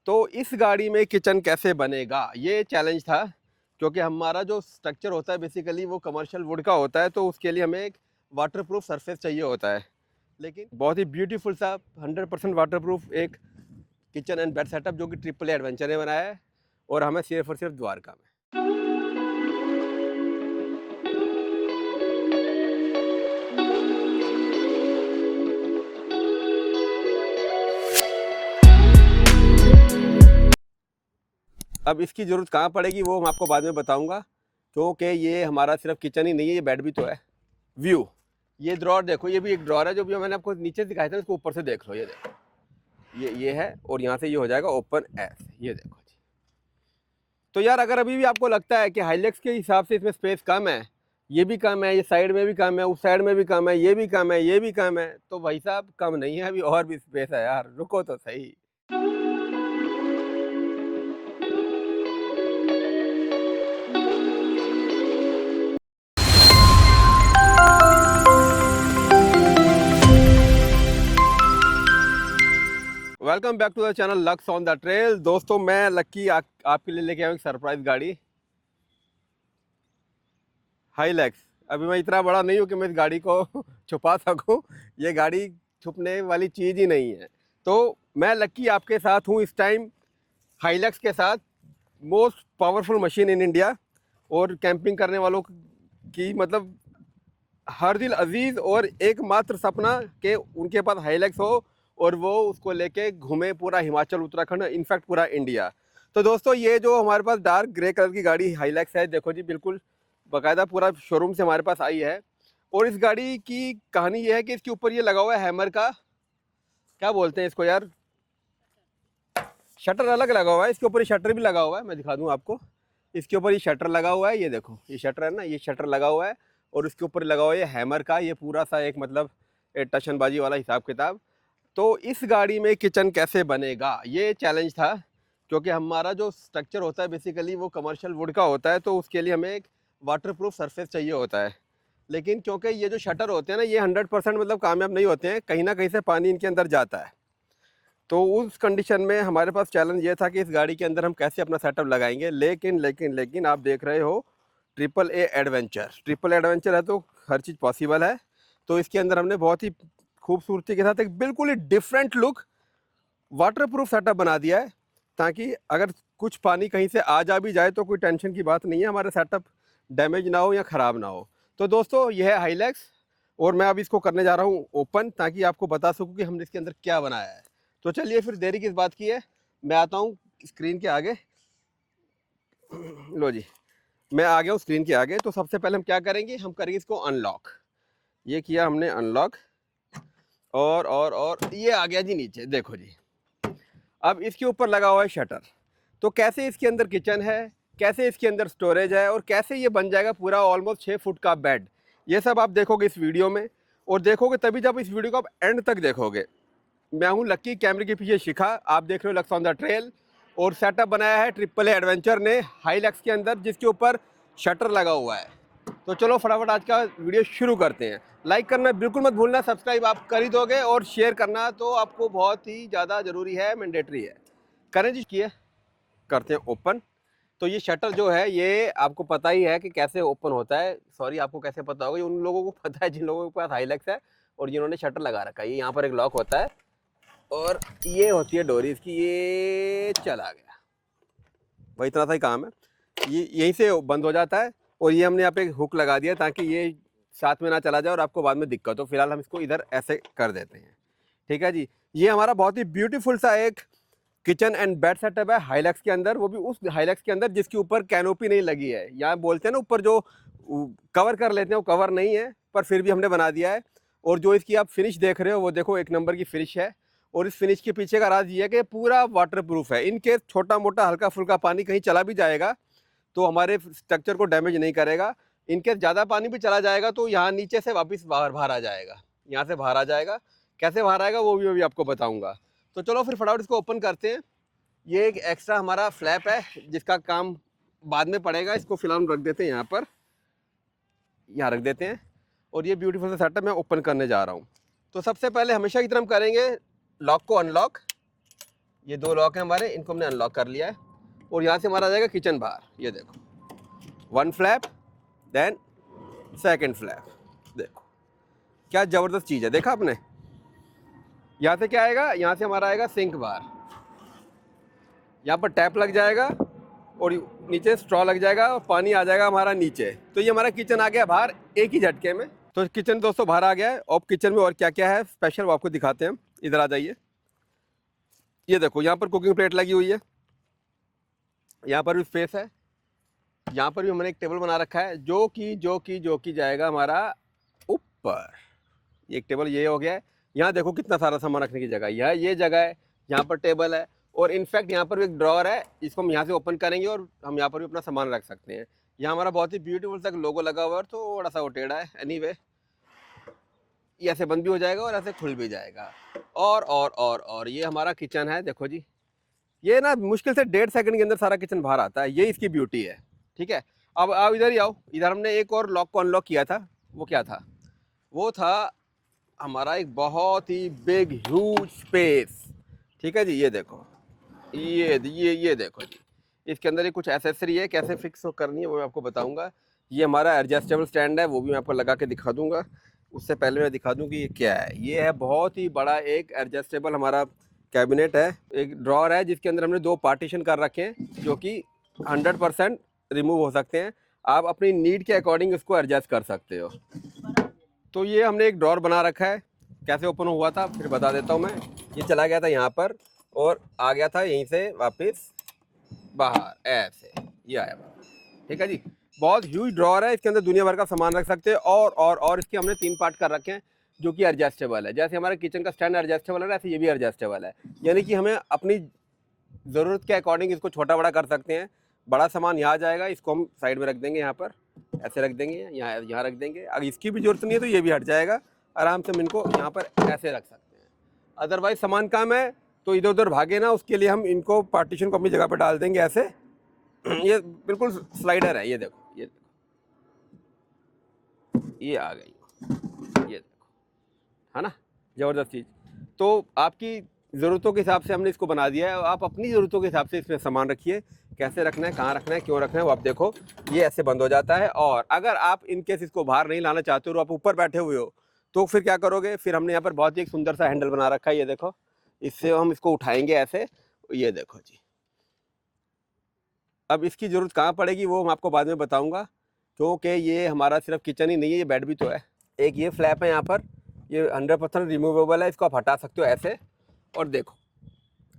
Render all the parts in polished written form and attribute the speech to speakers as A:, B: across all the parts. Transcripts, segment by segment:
A: तो इस गाड़ी में किचन कैसे बनेगा, ये चैलेंज था। क्योंकि हमारा जो स्ट्रक्चर होता है बेसिकली वो कमर्शियल वुड का होता है, तो उसके लिए हमें एक वाटरप्रूफ सरफेस चाहिए होता है। लेकिन बहुत ही ब्यूटीफुल सा 100% वाटरप्रूफ एक किचन एंड बेड सेटअप जो कि ट्रिपल एडवेंचर ने बनाया है, और हमें सिर्फ और सिर्फ द्वारका में। अब इसकी ज़रूरत कहाँ पड़ेगी वो मैं आपको बाद में बताऊंगा, क्योंकि ये हमारा सिर्फ किचन ही नहीं है, ये बेड भी तो है। व्यू, ये ड्रॉर देखो, ये भी एक ड्रॉर है जो भी मैंने आपको नीचे दिखाया था, इसको ऊपर से देख लो। ये देखो, ये है, और यहाँ से ये हो जाएगा ओपन एस। ये देखो जी। तो यार अगर अभी भी आपको लगता है कि हाइलेक्स के हिसाब से इसमें स्पेस कम है, ये भी कम है, ये साइड में भी कम है, उस साइड में भी कम है, ये भी कम है, ये भी कम है, तो भाई साहब कम नहीं है, अभी और भी स्पेस है यार, रुको तो सही। Welcome back to the channel Lux on the trail. दोस्तों मैं लक्की आपके लिए लेके आया हूँ एक सरप्राइज गाड़ी, हाइलैक्स। अभी मैं इतना बड़ा नहीं हूँ कि मैं इस गाड़ी को छुपा सकूँ, ये गाड़ी छुपने वाली चीज़ ही नहीं है। तो मैं लक्की आपके साथ हूँ इस टाइम हाइलैक्स के साथ, most powerful machine in India, और कैंपिंग करने वालों की मतलब हर दिल अजीज़ और एकमात्र सपना कि उनके पास हाइलैक्स हो और वो उसको लेके घूमे पूरा हिमाचल, उत्तराखंड, इनफैक्ट पूरा इंडिया। तो दोस्तों ये जो हमारे पास डार्क ग्रे कलर की गाड़ी हाइलैक्स है, देखो जी, बिल्कुल बाकायदा पूरा शोरूम से हमारे पास आई है। और इस गाड़ी की कहानी ये है कि इसके ऊपर ये लगा हुआ है हैमर का, क्या बोलते हैं इसको यार, शटर अलग लगा हुआ है, इसके ऊपर ये शटर भी लगा हुआ है, मैं दिखा दूँ आपको। इसके ऊपर ये शटर लगा हुआ है, ये देखो, ये शटर है ना, ये शटर लगा हुआ है, और उसके ऊपर लगा हुआ है ये हैमर का, ये पूरा सा एक मतलब टशनबाजी वाला हिसाब किताब। तो इस गाड़ी में किचन कैसे बनेगा, ये चैलेंज था। क्योंकि हमारा जो स्ट्रक्चर होता है बेसिकली वो कमर्शियल वुड का होता है, तो उसके लिए हमें एक वाटरप्रूफ सरफेस चाहिए होता है। लेकिन क्योंकि ये जो शटर होते हैं ना, ये 100% मतलब कामयाब नहीं होते हैं, कहीं ना कहीं से पानी इनके अंदर जाता है। तो उस कंडीशन में हमारे पास चैलेंज ये था कि इस गाड़ी के अंदर हम कैसे अपना सेटअप लगाएंगे। लेकिन आप देख रहे हो ट्रिपल एडवेंचर है, तो हर चीज़ पॉसिबल है। तो इसके अंदर हमने बहुत ही खूबसूरती के साथ एक बिल्कुल ही डिफरेंट लुक वाटरप्रूफ सेटअप बना दिया है, ताकि अगर कुछ पानी कहीं से आ जा भी जाए तो कोई टेंशन की बात नहीं है, हमारा सेटअप डैमेज ना हो या ख़राब ना हो। तो दोस्तों ये है हाइलैक्स, और मैं अब इसको करने जा रहा हूँ ओपन, ताकि आपको बता सकूँ कि हमने इसके अंदर क्या बनाया है। तो चलिए फिर देरी किस बात की है, मैं आता हूँ स्क्रीन के आगे। लो जी, मैं आ गया हूँ स्क्रीन के आगे। तो सबसे पहले हम क्या करेंगे, हम करेंगे इसको अनलॉक। ये किया हमने अनलॉक, और ये आ गया जी नीचे, देखो जी। अब इसके ऊपर लगा हुआ है शटर। तो कैसे इसके अंदर किचन है, कैसे इसके अंदर स्टोरेज है, और कैसे ये बन जाएगा पूरा ऑलमोस्ट 6 फुट का बेड, ये सब आप देखोगे इस वीडियो में। और देखोगे तभी जब इस वीडियो को आप एंड तक देखोगे। मैं हूं लक्की, कैमरे के पीछे शिखा, आप देख रहे हो लक्स ऑन द ट्रेल। और सेटअप बनाया है ट्रिपल एडवेंचर ने हाइलैक्स के अंदर, जिसके ऊपर शटर लगा हुआ है। तो चलो फटाफट आज का वीडियो शुरू करते हैं। लाइक करना बिल्कुल मत भूलना, सब्सक्राइब आप कर ही दोगे, और शेयर करना तो आपको बहुत ही ज़्यादा ज़रूरी है, मैंडेटरी है। करें जी, किए करते हैं ओपन। तो ये शटर जो है ये आपको पता ही है कि कैसे ओपन होता है। सॉरी, आपको कैसे पता होगा, ये उन लोगों को पता है जिन लोगों के पास हाइलैक्स है और जिन्होंने शटर लगा रखा है। ये यहाँ पर एक लॉक होता है, और ये होती है डोरी इसकी, ये चला गया, वही इतना सा ही काम है। ये यहीं से बंद हो जाता है, और ये हमने यहाँ पे एक हुक लगा दिया ताकि ये साथ में ना चला जाए और आपको बाद में दिक्कत हो। फिलहाल हम इसको इधर ऐसे कर देते हैं, ठीक है जी। ये हमारा बहुत ही ब्यूटीफुल सा एक किचन एंड बेड सेटअप है हाइलैक्स के अंदर, वो भी उस हाइलैक्स के अंदर जिसके ऊपर कैनोपी नहीं लगी है। यहाँ बोलते हैं ना ऊपर जो कवर कर लेते हैं, वो कवर नहीं है, पर फिर भी हमने बना दिया है। और जो इसकी आप फिनिश देख रहे हो वो देखो, एक नंबर की फिनिश है। और इस फिनिश के पीछे का राज ये है कि पूरा वाटर प्रूफ है। इनकेस छोटा मोटा हल्का फुल्का पानी कहीं चला भी जाएगा तो हमारे स्ट्रक्चर को डैमेज नहीं करेगा। इनकेस ज़्यादा पानी भी चला जाएगा तो यहाँ नीचे से वापस बाहर आ जाएगा, यहाँ से बाहर आ जाएगा। कैसे बाहर आएगा वो भी आपको बताऊँगा। तो चलो फिर फटाफट इसको ओपन करते हैं। ये एक एक्स्ट्रा हमारा फ्लैप है जिसका काम बाद में पड़ेगा, इसको फिलहाल रख देते हैं यहाँ पर, यहाँ रख देते हैं। और ये ब्यूटीफुल सा सेटअप मैं ओपन करने जा रहा हूँ। तो सबसे पहले हमेशा की तरह हम करेंगे लॉक को अनलॉक। ये 2 लॉक हैं हमारे, इनको हमने अनलॉक कर लिया है। और यहाँ से हमारा आ जाएगा किचन बाहर, ये देखो 1 फ्लैप देन 2nd फ्लैप, देखो क्या ज़बरदस्त चीज़ है, देखा आपने। यहाँ से क्या आएगा, यहाँ से हमारा आएगा सिंक बार, यहाँ पर टैप लग जाएगा और नीचे स्ट्रॉ लग जाएगा और पानी आ जाएगा हमारा नीचे। तो ये हमारा किचन आ गया बाहर एक ही झटके में। तो किचन दोस्तों बाहर आ गया है। और किचन में और क्या क्या है स्पेशल वो आपको दिखाते हैं, इधर आ जाइए। ये देखो यहाँ पर कुकिंग प्लेट लगी हुई है, यहाँ पर भी स्पेस है, यहाँ पर भी हमने एक टेबल बना रखा है जो कि जाएगा हमारा ऊपर। एक टेबल ये हो गया है। यहाँ देखो कितना सारा सामान रखने की जगह, ये जगह है, यहाँ पर टेबल है और इनफैक्ट यहाँ पर भी एक ड्रॉअर है, इसको हम यहाँ से ओपन करेंगे और हम यहाँ पर भी अपना सामान रख सकते हैं। यहाँ हमारा बहुत ही ब्यूटीफुल सा लोगो लगा हुआ है, थोड़ा सा वो टेढ़ा है, एनीवे ये ऐसे बंद भी हो जाएगा और ऐसे खुल भी जाएगा। और ये हमारा किचन है, देखो जी। ये ना मुश्किल से 1.5 सेकंड के अंदर सारा किचन बाहर आता है, ये इसकी ब्यूटी है, ठीक है। अब आप इधर ही आओ, इधर हमने एक और लॉक को अनलॉक किया था। वो क्या था, वो था हमारा एक बहुत ही बिग ह्यूज स्पेस, ठीक है जी। ये देखो, ये देखो जी, इसके अंदर ये कुछ एसेसरी है, कैसे फिक्स करनी है वो मैं आपको बताऊंगा। ये हमारा एडजस्टेबल स्टैंड है, वो भी मैं आपको लगा के दिखा दूंगा। उससे पहले मैं दिखा दूं कि ये क्या है। ये है बहुत ही बड़ा एक एडजस्टेबल हमारा कैबिनेट है, एक ड्रॉअर है जिसके अंदर हमने 2 पार्टीशन कर रखे हैं जो कि 100% रिमूव हो सकते हैं। आप अपनी नीड के अकॉर्डिंग इसको एडजस्ट कर सकते हो। तो ये हमने एक ड्रॉअर बना रखा है, कैसे ओपन हुआ था फिर बता देता हूँ मैं। ये चला गया था यहाँ पर और आ गया था यहीं से वापस बाहर, ऐसे ये आया बाहर, ठीक है जी। बहुत ह्यूज ड्रॉअर है, इसके अंदर दुनिया भर का सामान रख सकते हैं। और इसके हमने 3 पार्ट कर रखे हैं जो कि एडजस्टेबल है। जैसे हमारे किचन का स्टैंड एडजस्टेबल है, ऐसे ये भी एडजस्टेबल है, यानी कि हमें अपनी ज़रूरत के अकॉर्डिंग इसको छोटा बड़ा कर सकते हैं। बड़ा सामान यहाँ जाएगा, इसको हम साइड में रख देंगे, यहाँ पर ऐसे रख देंगे, यहाँ रख देंगे। अगर इसकी भी ज़रूरत नहीं है तो ये भी हट जाएगा, आराम से हम इनको यहाँ पर ऐसे रख सकते हैं। अदरवाइज सामान कम है तो इधर उधर भागे ना, उसके लिए हम इनको पार्टीशन को अपनी जगह पर डाल देंगे ऐसे। ये बिल्कुल स्लाइडर है, ये देखो, ये आ गई, ये देखो, है ना, ज़बरदस्त चीज़। तो आपकी ज़रूरतों के हिसाब से हमने इसको बना दिया है। आप अपनी ज़रूरतों के हिसाब से इसमें सामान रखिए, कैसे रखना है, कहाँ रखना है, क्यों रखना है वो आप देखो। ये ऐसे बंद हो जाता है। और अगर आप इनकेस इसको बाहर नहीं लाना चाहते हो और आप ऊपर बैठे हुए हो तो फिर क्या करोगे, फिर हमने यहाँ पर बहुत ही एक सुंदर सा हैंडल बना रखा है, ये देखो। इससे हम इसको उठाएंगे ऐसे, ये देखो जी। अब इसकी ज़रूरत कहाँ पड़ेगी वो मैं आपको बाद में बताऊँगा, क्योंकि ये हमारा सिर्फ किचन ही नहीं है, ये बेड भी तो है। एक ये फ्लैप है यहाँ पर, ये 100% रिमूवेबल है, इसको आप हटा सकते हो ऐसे। और देखो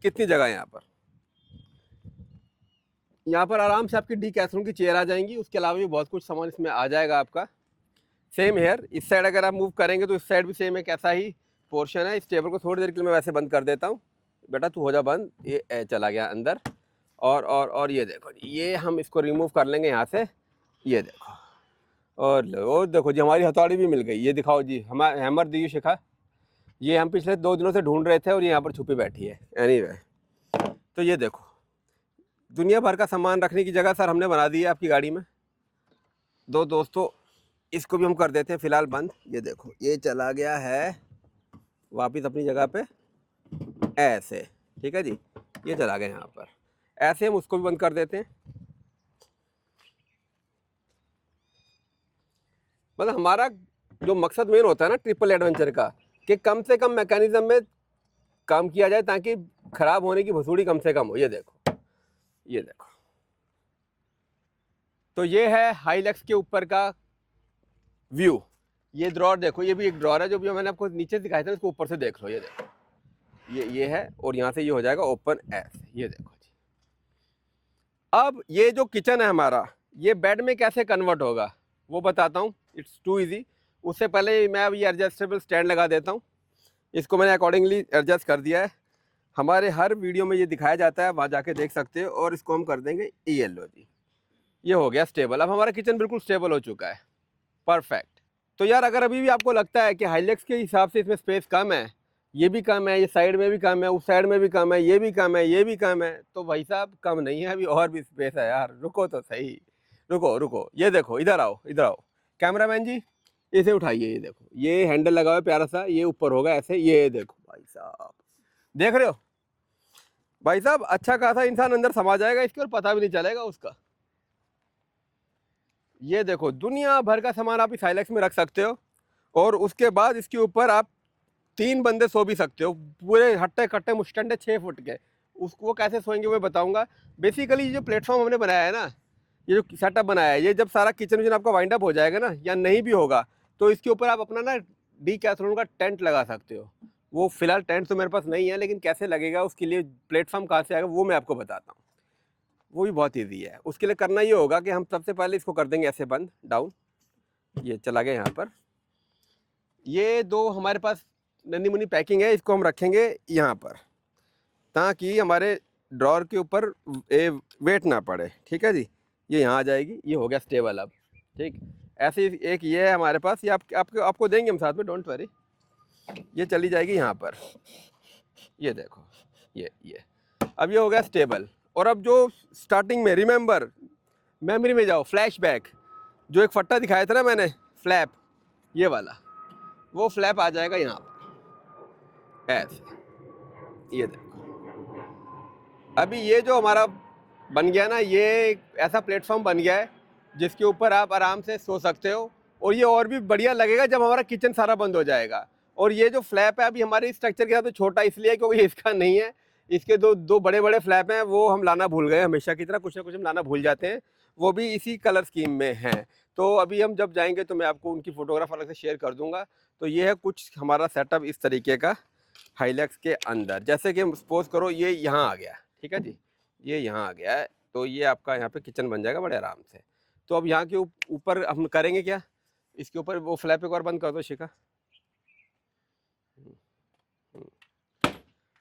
A: कितनी जगह है यहाँ पर। यहाँ पर आराम से आपकी डीकैथलॉन की चेयर आ जाएंगी, उसके अलावा भी बहुत कुछ सामान इसमें आ जाएगा आपका। सेम हेयर, इस साइड अगर आप मूव करेंगे तो इस साइड भी सेम एक ऐसा ही पोर्शन है। इस टेबल को थोड़ी देर के लिए मैं वैसे बंद कर देता हूँ, बेटा तू हो जा बंद। ये चला गया अंदर। और ये देखो जी, ये हम इसको रिमूव कर लेंगे यहाँ से, ये देखो। और देखो जी, हमारी हथौड़ी भी मिल गई, ये दिखाओ जी, हमारा हैमर दी शिखा। ये हम पिछले 2 दिनों से ढूंढ रहे थे और ये यहाँ पर छुपी बैठी है। एनीवे, तो ये देखो दुनिया भर का सामान रखने की जगह सर हमने बना दी है आपकी गाड़ी में। दोस्तों इसको भी हम कर देते हैं फिलहाल बंद। ये देखो, ये चला गया है वापस अपनी जगह पे ऐसे, ठीक है जी। ये चला गया यहाँ पर, ऐसे हम उसको भी बंद कर देते हैं। मतलब हमारा जो मकसद मेन होता है ना ट्रिपल एडवेंचर का, कि कम से कम मैकेनिज्म में काम किया जाए ताकि खराब होने की भसूड़ी कम से कम हो। ये देखो, ये देखो। तो ये है हाइलक्स के ऊपर का व्यू। ये ड्रॉअर देखो, ये भी एक ड्रॉअर है जो भी मैंने आपको नीचे दिखाया था, इसको ऊपर से देख लो। ये देखो, ये है और यहाँ से ये हो जाएगा ओपन ऐसे, ये देखो जी। अब ये जो किचन है हमारा, ये बेड में कैसे कन्वर्ट होगा वो बताता हूँ, इट्स टू इजी। उससे पहले मैं अब ये एडजस्टेबल स्टैंड लगा देता हूँ। इसको मैंने अकॉर्डिंगली एडजस्ट कर दिया है, हमारे हर वीडियो में ये दिखाया जाता है, वहाँ जाके देख सकते हो। और इसको हम कर देंगे येलो जी, ये हो गया स्टेबल। अब हमारा किचन बिल्कुल स्टेबल हो चुका है, परफेक्ट। तो यार अगर अभी भी आपको लगता है कि हाइलक्स के हिसाब से इसमें स्पेस कम है, ये भी कम है, ये साइड में भी कम है, उस साइड में भी कम है, ये भी कम है, ये भी कम है, तो भाई साहब कम नहीं है, अभी और भी स्पेस है यार। रुको तो सही, रुको। ये देखो, इधर आओ कैमरामैन जी, इसे उठाइए। ये देखो, ये हैंडल लगा हुआ है प्यारा सा, ये ऊपर होगा ऐसे, ये देखो भाई साहब, देख रहे हो भाई साहब अच्छा खासा इंसान अंदर समा जाएगा इसके और पता भी नहीं चलेगा उसका। ये देखो दुनिया भर का सामान आप इस हाइलैक्स में रख सकते हो, और उसके बाद इसके ऊपर आप 3 बंदे सो भी सकते हो, पूरे हट्टे कट्टे मुस्टंडे 6 फुट के। उसको कैसे सोएंगे मैं बताऊंगा। बेसिकली ये जो प्लेटफॉर्म हमने बनाया है ना, ये जो सेटअप बनाया है, ये जब सारा किचन विचन आपका वाइंड अप हो जाएगा ना, या नहीं भी होगा, तो इसके ऊपर आप अपना ना डीकैथलॉन का टेंट लगा सकते हो। वो फिलहाल टेंट तो मेरे पास नहीं है, लेकिन कैसे लगेगा उसके लिए प्लेटफॉर्म कहाँ से आएगा वो मैं आपको बताता हूँ। वो भी बहुत ईजी है। उसके लिए करना ये होगा कि हम सबसे पहले इसको कर देंगे ऐसे बंद डाउन, ये चला गया यहाँ पर। ये 2 हमारे पास नन्ही मुन्नी पैकिंग है, इसको हम रखेंगे यहाँ पर ताकि हमारे ड्रॉर के ऊपर वेट ना पड़े। ठीक है जी, ये यहाँ आ जाएगी, ये हो गया स्टेबल अब। ठीक, ऐसे ही एक ये है हमारे पास, ये आपको देंगे हम साथ में, डोंट वरी। ये चली जाएगी यहाँ पर, ये देखो, ये अब ये हो गया स्टेबल। और अब जो स्टार्टिंग में रिमेंबर, मेमोरी में जाओ, फ्लैशबैक, जो एक फट्टा दिखाया था ना मैंने फ्लैप, ये वाला, वो फ्लैप आ जाएगा यहाँ पर ऐसे, ये देखो। अभी ये जो हमारा बन गया ना, ये ऐसा प्लेटफॉर्म बन गया है जिसके ऊपर आप आराम से सो सकते हो, और ये और भी बढ़िया लगेगा जब हमारा किचन सारा बंद हो जाएगा। और ये जो फ्लैप है अभी हमारे स्ट्रक्चर के साथ तो छोटा इसलिए क्योंकि इसका नहीं है, इसके दो बड़े बड़े फ्लैप हैं, वो हम लाना भूल गए, हमेशा की तरह कुछ ना कुछ हम लाना भूल जाते हैं, वो भी इसी कलर स्कीम में हैं। तो अभी हम जब जाएंगे तो मैं आपको उनकी फ़ोटोग्राफ अलग से शेयर कर दूंगा। तो ये है कुछ हमारा सेटअप इस तरीके का हाइलैक्स के अंदर। जैसे कि सपोज करो ये यहाँ आ गया, ठीक है जी, ये यहाँ आ गया है, तो ये आपका यहाँ पे किचन बन जाएगा बड़े आराम से। तो अब यहाँ के ऊपर हम करेंगे क्या, इसके ऊपर वो फ्लैप एक और बंद कर दो शिखा।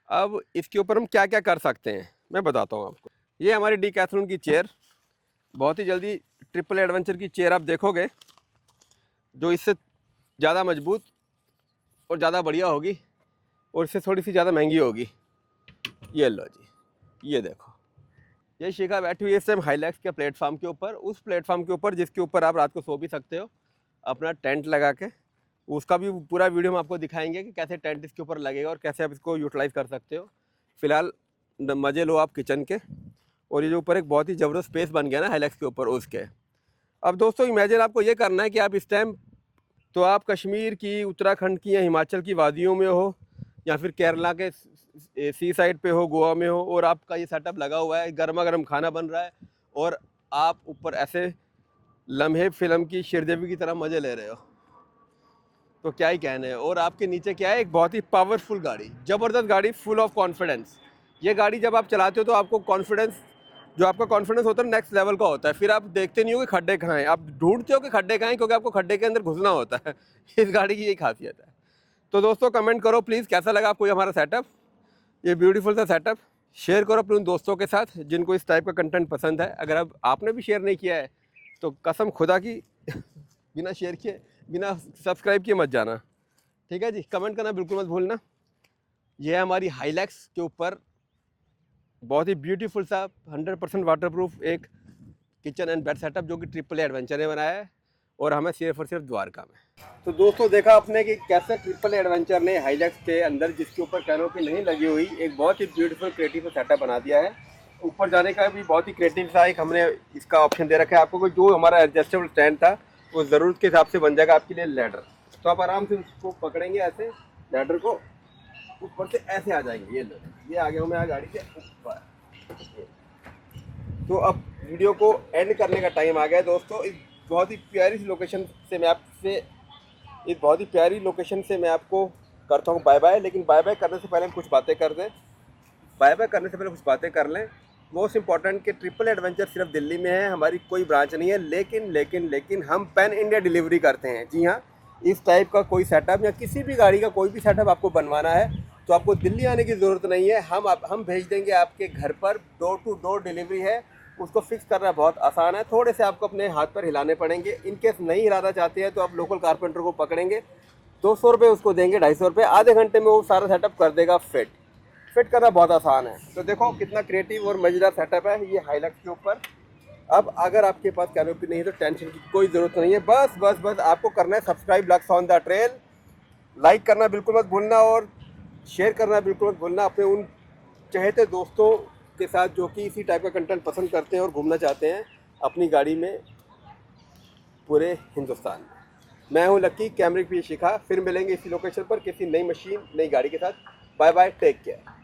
A: अब इसके ऊपर हम क्या क्या कर सकते हैं मैं बताता हूँ आपको। ये हमारी डीकैथलॉन की चेयर, बहुत ही जल्दी ट्रिपल एडवेंचर की चेयर आप देखोगे, जो इससे ज़्यादा मजबूत और ज़्यादा बढ़िया होगी, और इससे थोड़ी सी ज़्यादा महंगी होगी। ये लो जी, ये देखो, ये शिखा बैठी हुई है सेम हाइलैक्स के प्लेटफॉर्म के ऊपर, उस प्लेटफॉर्म के ऊपर जिसके ऊपर आप रात को सो भी सकते हो अपना टेंट लगा के। उसका भी पूरा वीडियो हम आपको दिखाएंगे कि कैसे टेंट इसके ऊपर लगेगा और कैसे आप इसको यूटिलाइज़ कर सकते हो। फिलहाल मज़े लो आप किचन के। और ये जो ऊपर एक बहुत ही ज़बरदस्त स्पेस बन गया ना हाइलैक्स के ऊपर, उसके। अब दोस्तों इमेजिन आपको ये करना है कि आप इस टाइम तो आप कश्मीर की, उत्तराखंड की या हिमाचल की वादियों में हो, या फिर केरला के सी साइड पे हो, गोवा में हो, और आपका ये सेटअप लगा हुआ है, गर्मा गर्म खाना बन रहा है, और आप ऊपर ऐसे लम्हे फिल्म की श्रीदेवी की तरह मज़े ले रहे हो, तो क्या ही कहने हैं। और आपके नीचे क्या है, एक बहुत ही पावरफुल गाड़ी, ज़बरदस्त गाड़ी, फुल ऑफ कॉन्फिडेंस। ये गाड़ी जब आप चलाते हो तो आपको कॉन्फिडेंस, जो आपका कॉन्फिडेंस होता है नेक्स्ट लेवल का होता है। फिर आप देखते नहीं हो कि खड्डे कहाँ हैं, आप ढूंढते हो कि खड्डे कहाँ हैं, क्योंकि आपको खड्डे के अंदर घुसना होता है। इस गाड़ी की यही खासियत है। तो दोस्तों कमेंट करो प्लीज़, कैसा लगा आपको हमारा सेटअप, ये ब्यूटीफुल सा सेटअप। शेयर करो अपने उन दोस्तों के साथ जिनको इस टाइप का कंटेंट पसंद है। अगर अब आपने भी शेयर नहीं किया है तो कसम खुदा की बिना शेयर किए, बिना सब्सक्राइब किए मत जाना। ठीक है जी, कमेंट करना बिल्कुल मत भूलना। ये है हमारी हाइलैक्स के ऊपर बहुत ही ब्यूटीफुल सा 100% वाटरप्रूफ एक किचन एंड बेड सेटअप, जो कि ट्रिपल एडवेंचर ने बनाया है, और हमें सिर्फ और सिर्फ द्वारका में। तो दोस्तों देखा आपने कि कैसे ट्रिपल एडवेंचर ने हाइलैक्स के अंदर, जिसके ऊपर कैनोपी नहीं लगी हुई, एक बहुत ही ब्यूटीफुल क्रिएटिव सेटअप बना दिया है। ऊपर जाने का भी बहुत ही क्रिएटिव सा एक हमने इसका ऑप्शन दे रखा है आपको, जो हमारा एडजस्टेबल स्टैंड था वो ज़रूरत के हिसाब से बन जाएगा आपके लिए लैडर। तो आप आराम से उसको पकड़ेंगे ऐसे, लैडर को ऊपर से ऐसे आ जाएंगे। ये लो, ये आ गया हूँ मैं गाड़ी से ऊपर। तो अब वीडियो को एंड करने का टाइम आ गया दोस्तों। इस बहुत ही प्यारी लोकेशन से मैं आपको करता हूँ बाय बाय। लेकिन बाय बाय करने से पहले हम कुछ बातें कर दें। मोस्ट इंपॉर्टेंट कि ट्रिपल एडवेंचर सिर्फ दिल्ली में है, हमारी कोई ब्रांच नहीं है, लेकिन हम पैन इंडिया डिलीवरी करते हैं। जी हाँ, इस टाइप का कोई सेटअप या किसी भी गाड़ी का कोई भी सेटअप आपको बनवाना है तो आपको दिल्ली आने की ज़रूरत नहीं है, हम भेज देंगे आपके घर पर। डोर टू डोर डिलीवरी है, उसको फिक्स करना बहुत आसान है। थोड़े से आपको अपने हाथ पर हिलाने पड़ेंगे। इनकेस नहीं हिलाना चाहते हैं तो आप लोकल कारपेंटर को पकड़ेंगे, 200 रुपये उसको देंगे, 250 रुपये, आधे घंटे में वो सारा सेटअप कर देगा। फिट करना बहुत आसान है। तो देखो कितना क्रिएटिव और मज़ेदार सेटअप है ये हाइलैक्स के ऊपर। अब अगर आपके पास कैनोपी नहीं है तो टेंशन की कोई ज़रूरत नहीं है। बस आपको करना है subscribe lux on the trail, like करना बिल्कुल मत भूलना और शेयर करना बिल्कुल मत भूलना अपने उन चाहते दोस्तों के साथ जो कि इसी टाइप का कंटेंट पसंद करते हैं और घूमना चाहते हैं अपनी गाड़ी में पूरे हिंदुस्तान में। मैं हूं लक्की, कैमरे की शिखा। फिर मिलेंगे इसी लोकेशन पर किसी नई मशीन, नई गाड़ी के साथ। Bye bye, take care.